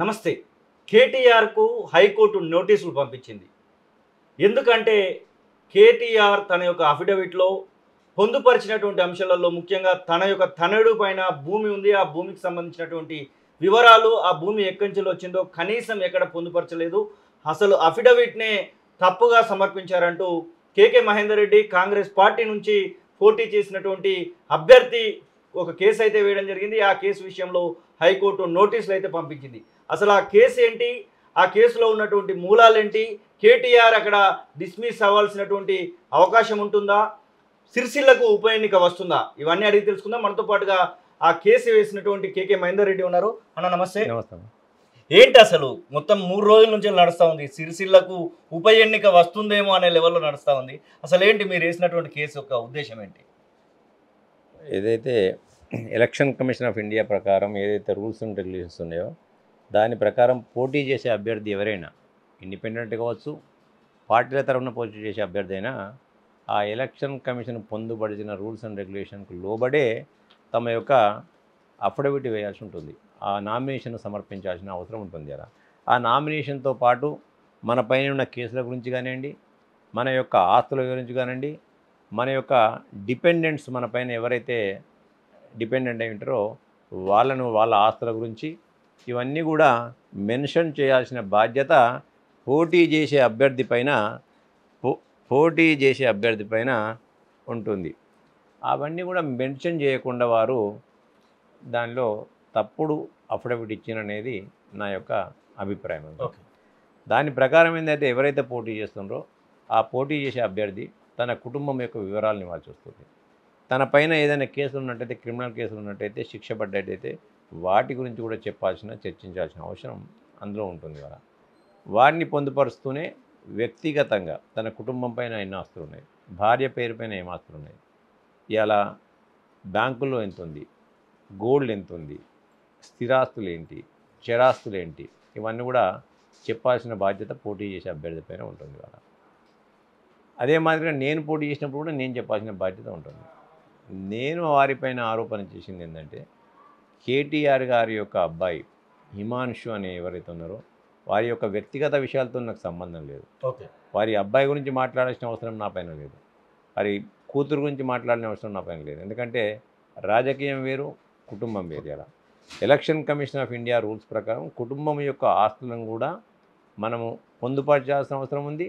నమస్తే. కేటీఆర్‌కు హైకోర్టు నోటీసులు పంపించింది. ఎందుకంటే కేటీఆర్ తన యొక్క అఫిడవిట్‌లో పొందుపరిచినటువంటి అంశాలలో ముఖ్యంగా తన యొక్క తనయుడు పైన భూమి ఉంది. ఆ భూమికి సంబంధించినటువంటి వివరాలు, ఆ భూమి ఎక్కడి నుంచి వచ్చిందో కనీసం ఎక్కడ పొందుపరచలేదు. అసలు అఫిడవిట్‌నే తప్పుగా సమర్పించారంటూ కేకే మహేందర్ రెడ్డి కాంగ్రెస్ పార్టీ నుంచి పోటీ చేసినటువంటి అభ్యర్థి ఒక కేసు అయితే వేయడం జరిగింది. ఆ కేసు విషయంలో హైకోర్టు నోటీసులు అయితే పంపించింది. అసలు ఆ కేసు ఏంటి, ఆ కేసులో ఉన్నటువంటి మూలాలేంటి, కేటీఆర్ అక్కడ డిస్మిస్ అవ్వాల్సినటువంటి అవకాశం ఉంటుందా, సిరిసిల్లకు ఉప ఎన్నిక వస్తుందా, ఇవన్నీ అడిగి తెలుసుకుందాం. మనతో పాటుగా ఆ కేసు వేసినటువంటి కేకే మహేందర్ రెడ్డి ఉన్నారు. అన్న నమస్తే. నమస్తే. ఏంటి అసలు మొత్తం 3 రోజుల నుంచి నడుస్తూ ఉంది, సిరిసిల్లకు ఉప ఎన్నిక వస్తుందేమో అనే లెవెల్లో నడుస్తూ ఉంది. అసలు ఏంటి మీరు వేసినటువంటి కేసు యొక్క ఉద్దేశం ఏంటి? ఏదైతే ఎలక్షన్ కమిషన్ ఆఫ్ ఇండియా ప్రకారం ఏదైతే రూల్స్ అండ్ రెగ్యులేషన్స్ ఉన్నాయో దాని ప్రకారం పోటీ చేసే అభ్యర్థి ఎవరైనా ఇండిపెండెంట్ కావచ్చు, పార్టీల తరఫున పోటీ చేసే అభ్యర్థి అయినా ఆ ఎలక్షన్ కమిషన్ పొందుపరిచిన రూల్స్ అండ్ రెగ్యులేషన్కు లోబడే తమ యొక్క అఫిడవిట్ వేయాల్సి ఉంటుంది. ఆ నామినేషన్ సమర్పించాల్సిన అవసరం ఉంటుంది కదా. ఆ నామినేషన్తో పాటు మన పైన ఉన్న కేసుల గురించి కానివ్వండి, మన యొక్క ఆస్తుల గురించి కానివ్వండి, మన యొక్క డిపెండెంట్స్ మన పైన ఎవరైతే డిపెండెంట్ అయి ఉంటారో వాళ్ళ ఆస్తుల గురించి ఇవన్నీ కూడా మెన్షన్ చేయాల్సిన బాధ్యత పోటీ చేసే అభ్యర్థి పైన ఉంటుంది. అవన్నీ కూడా మెన్షన్ చేయకుండా వారు దానిలో తప్పుడు అఫిడవిట్ ఇచ్చిననేది నా యొక్క అభిప్రాయం. దాని ప్రకారం ఏంటంటే ఎవరైతే పోటీ చేస్తున్నారో ఆ పోటీ చేసే అభ్యర్థి తన కుటుంబం యొక్క వివరాలను ఇవ్వాల్సి వస్తుంది. తన పైన ఏదైనా కేసులు ఉన్నట్టయితే, క్రిమినల్ కేసులు ఉన్నట్టయితే, శిక్ష పడ్డట్టయితే వాటి గురించి కూడా చర్చించాల్సిన అవసరం అందులో ఉంటుంది కదా. వారిని పొందుపరుస్తూనే వ్యక్తిగతంగా తన కుటుంబం పైన ఎన్ని ఆస్తులు ఉన్నాయి, భార్య పేరు పైన ఏం ఆస్తులు ఉన్నాయి, ఇలా బ్యాంకుల్లో ఎంత ఉంది, గోల్డ్ ఎంత ఉంది, స్థిరాస్తులు ఏంటి, చరాస్తులు ఏంటి, ఇవన్నీ కూడా చెప్పాల్సిన బాధ్యత పోటీ చేసే అభ్యర్థి పైన ఉంటుంది కదా. అదే మాదిరిగా నేను పోటీ చేసినప్పుడు కూడా నేను చెప్పాల్సిన బాధ్యత ఉంటుంది. నేను వారిపైన ఆరోపణ చేసింది ఏంటంటే కేటీఆర్ గారి యొక్క అబ్బాయి హిమాన్షు అనే ఎవరైతే ఉన్నారో వారి యొక్క వ్యక్తిగత విషయాలతో నాకు సంబంధం లేదు. వారి అబ్బాయి గురించి మాట్లాడాల్సిన అవసరం నా పైన లేదు, వారి కూతురు గురించి మాట్లాడిన అవసరం నా పైన లేదు. ఎందుకంటే రాజకీయం వేరు, కుటుంబం వేరు. అలా election commission of India rules ప్రకారం కుటుంబం యొక్క ఆస్తులను కూడా మనము పొందుపరచాల్సిన అవసరం ఉంది,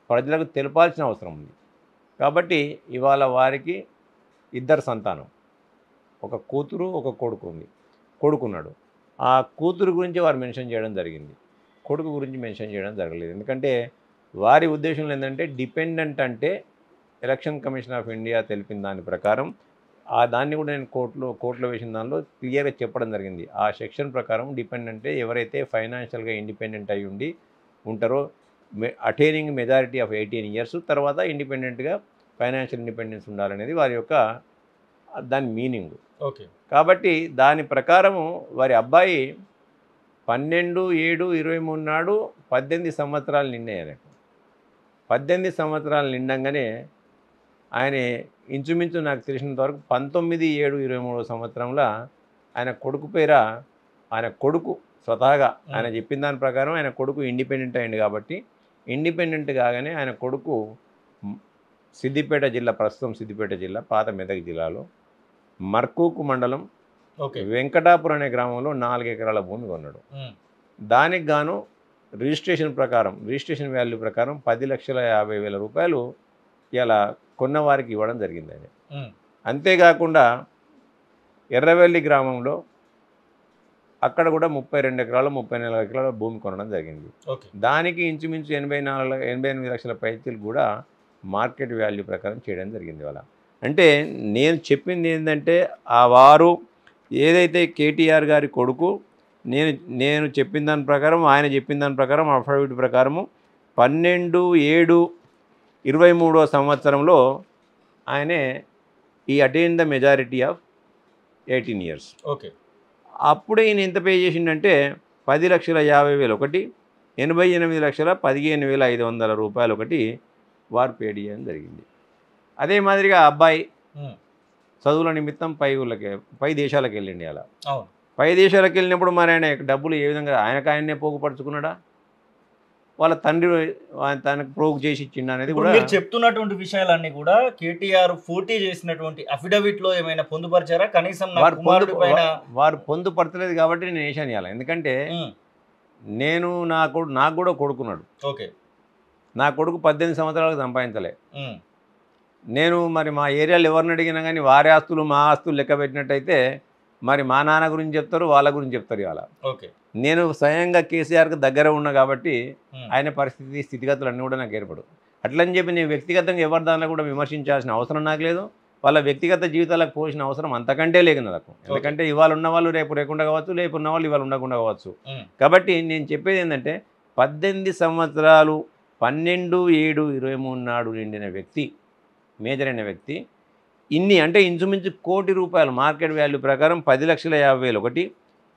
ప్రజలకు తెలపాల్సిన అవసరం ఉంది. కాబట్టి ఇవాళ వారికి 2 సంతానం, ఒక కూతురు ఒక కొడుకు ఉంది. కొడుకున్నాడు. ఆ కూతురు గురించి వారు మెన్షన్ చేయడం జరిగింది, కొడుకు గురించి మెన్షన్ చేయడం జరగలేదు. ఎందుకంటే వారి ఉద్దేశంలో ఏంటంటే డిపెండెంట్ అంటే ఎలక్షన్ కమిషన్ ఆఫ్ ఇండియా తెలిపిన దాని ప్రకారం దాన్ని కూడా నేను కోర్టులో వేసిన దానిలో క్లియర్గా చెప్పడం జరిగింది. ఆ సెక్షన్ ప్రకారం డిపెండెంటే ఎవరైతే ఫైనాన్షియల్గా ఇండిపెండెంట్ అయి ఉండి ఉంటారో, అటైనింగ్ మెజారిటీ ఆఫ్ 18 years తర్వాత ఇండిపెండెంట్గా ఫైనాన్షియల్ ఇండిపెండెన్స్ ఉండాలనేది వారి యొక్క దాని మీనింగ్. కాబట్టి దాని ప్రకారము వారి అబ్బాయి 12/7/23 నాడు 18 సంవత్సరాలు నిండాయి. 18 సంవత్సరాలు నిండంగానే ఆయన ఇంచుమించు నాకు తెలిసినంత వరకు 19/7/23 సంవత్సరంలో ఆయన కొడుకు పేర ఆయన కొడుకు స్వతహాగా ఆయన చెప్పిన దాని ప్రకారం ఆయన కొడుకు ఇండిపెండెంట్ అయ్యింది. కాబట్టి ఇండిపెండెంట్ కాగానే ఆయన కొడుకు సిద్దిపేట జిల్లా, ప్రస్తుతం సిద్దిపేట జిల్లా, పాత మెదక్ జిల్లాలో మర్కూకు మండలం వెంకటాపురం అనే గ్రామంలో 4 ఎకరాల భూమి కొన్నాడు. దానికి గాను రిజిస్ట్రేషన్ వాల్యూ ప్రకారం 10,50,000 రూపాయలు ఇలా కొన్నవారికి ఇవ్వడం జరిగింది ఆయన. అంతేకాకుండా ఎర్రవెల్లి గ్రామంలో అక్కడ కూడా 32 ఎకరాలు 34 ఎకరాల భూమి కొనడం జరిగింది. దానికి ఇంచుమించు 88 లక్షల పైచీలు కూడా మార్కెట్ వాల్యూ ప్రకారం చేయడం జరిగింది. వాళ్ళ అంటే నేను చెప్పింది ఏంటంటే వారు ఏదైతే కేటీఆర్ గారి కొడుకు నేను చెప్పిన దాని ప్రకారం, ఆయన చెప్పిన దాని ప్రకారం అఫిడవిట్ ప్రకారము 12/7/23 సంవత్సరంలో ఆయనే attain the majority of 18 years. అప్పుడు ఈయన ఎంత పే చేసిండంటే 10,50,000 ఒకటి, 88,15,500 రూపాయలు ఒకటి వారు పే చేయడం జరిగింది. అదే మాదిరిగా అబ్బాయి చదువుల నిమిత్తం పై దేశాలకు వెళ్ళిండి. అలా పై దేశాలకు వెళ్ళినప్పుడు మరి ఆయన డబ్బులు ఏ విధంగా ఆయననే పోగుపరుచుకున్నాడా, వాళ్ళ తండ్రి తనకు ప్రోగు చేసి ఇచ్చిండు అనేది కూడా. మీరు చెప్తున్నటువంటి విషయాలన్నీ కూడా కేటీఆర్ పోటీ చేసినటువంటి అఫిడవిట్ లో ఏమైనా పొందుపరిచారా? కనీసం వారు పొందుపరచలేదు కాబట్టి నేను వేసాను ఇవ్వాలి. ఎందుకంటే నేను నాకు కూడా కొడుకున్నాడు. ఓకే, నా కొడుకు 18 సంవత్సరాలకు సంపాదించలే. నేను మరి మా ఏరియాలో ఎవరిని అడిగినా కానీ వారి ఆస్తులు మా ఆస్తులు లెక్క పెట్టినట్టయితే మరి మా నాన్న గురించి చెప్తారు, వాళ్ళ గురించి చెప్తారు ఇవాళ. ఓకే, నేను స్వయంగా కేసీఆర్కి దగ్గర ఉన్నా కాబట్టి ఆయన పరిస్థితి స్థితిగతులు అన్నీ కూడా నాకు ఏర్పడు. అట్లని చెప్పి నేను వ్యక్తిగతంగా ఎవరి దానిలో కూడా విమర్శించాల్సిన అవసరం నాకు లేదు, వాళ్ళ వ్యక్తిగత జీవితాలకు పోసిన అవసరం అంతకంటే లేదు నాకు. ఎందుకంటే ఇవాళ ఉన్న వాళ్ళు రేపు లేకుండా కావచ్చు, రేపు ఉన్న వాళ్ళు ఇవాళ ఉండకుండా కావచ్చు. కాబట్టి నేను చెప్పేది ఏంటంటే 18 సంవత్సరాలు 12/7/23 నాడు నిండిన వ్యక్తి, మేజర్ అయిన వ్యక్తి ఇన్ని అంటే ఇంచుమించు ₹1 కోటి మార్కెట్ వాల్యూ ప్రకారం 10,50,000 ఒకటి,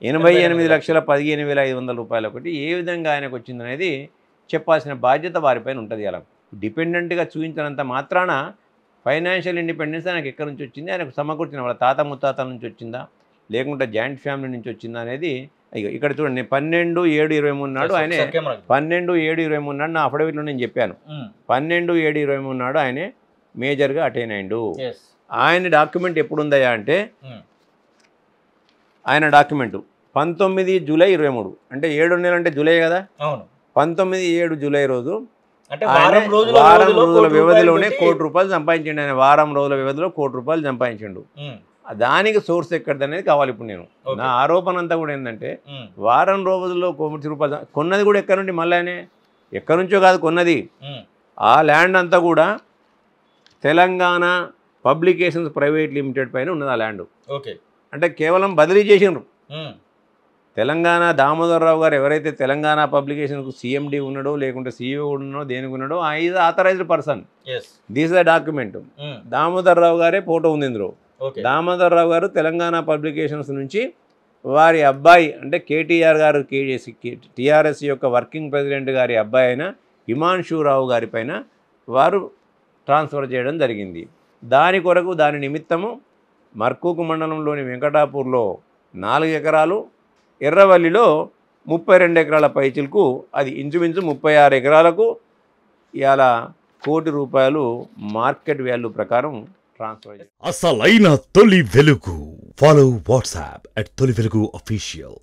88,15,500 ఒకటి, ఏ విధంగా ఆయనకు వచ్చిందనేది చెప్పాల్సిన బాధ్యత వారిపైన ఉంటుంది. అలా డిపెండెంట్గా చూపించినంత మాత్రాన ఫైనాన్షియల్ ఇండిపెండెన్స్ ఆయనకు ఎక్కడి నుంచి వచ్చింది, ఆయనకు సమకూర్చిన వాళ్ళ తాత ముత్తాతల నుంచి వచ్చిందా లేకుంటే జాయింట్ ఫ్యామిలీ నుంచి వచ్చిందా అనేది. ఇక్కడ చూడండి, 12/7/23 నాడు ఆయన 12/7/23 నాడు నా అఫిడవిట్లో నేను చెప్పాను. 12/7/23 నాడు ఆయనే మేజర్గా అటైన్ అయిండు. ఆయన డాక్యుమెంట్ ఎప్పుడు ఉందయా అంటే ఆయన డాక్యుమెంటు 19 జూలై 23, అంటే 7 నెలలు అంటే జూలై కదా. 19/7 జూలై రోజు వారం రోజుల వ్యవధిలోనే ₹1 కోటి సంపాదించండు. ఆయన వారం రోజుల వ్యవధిలో ₹1 కోటి సంపాదించండు. దానికి సోర్స్ ఎక్కడిది అనేది కావాలి. ఇప్పుడు నేను నా ఆరోపణ అంతా కూడా ఏంటంటే వారం రోజుల్లో ₹1 కొన్నది కూడా ఎక్కడి నుండి, మళ్ళీ ఆయన ఎక్కడి నుంచో కాదు కొన్నది, ఆ ల్యాండ్ అంతా కూడా తెలంగాణ పబ్లికేషన్స్ ప్రైవేట్ లిమిటెడ్ పైన ఉన్నది ఆ ల్యాండ్. ఓకే, అంటే కేవలం బదిలీ చేసిండ్రు. తెలంగాణ దామోదరరావు గారు ఎవరైతే తెలంగాణ పబ్లికేషన్కు CMD ఉన్నాడో లేకుంటే CEO ఉన్నాడో దేనికి ఉన్నాడో is authorized person. This the document. Damodararao గారే ఫోటో ఉంది ఇందులో. దామోదరరావు గారు తెలంగాణ పబ్లికేషన్స్ నుంచి వారి అబ్బాయి అంటే కేటీఆర్ గారు TRS యొక్క వర్కింగ్ ప్రెసిడెంట్ గారి అబ్బాయి అయిన హిమాన్షురావు గారి పైన వారు ట్రాన్స్ఫర్ చేయడం జరిగింది. దాని కొరకు దాని నిమిత్తము మర్కూకు మండలంలోని వెంకటాపూర్లో 4 ఎకరాలు, ఎర్రవల్లిలో 32 ఎకరాల పైచిలకు, అది ఇంచుమించు 36 ఎకరాలకు ఇవాళ ₹1 కోటి మార్కెట్ వాల్యూ ప్రకారం ట్రాన్స్ఫర్ చేశారు. అసలైన తొలి వెలుగు. ఫాలో వాట్సాప్ @తొలి వెలుగు official.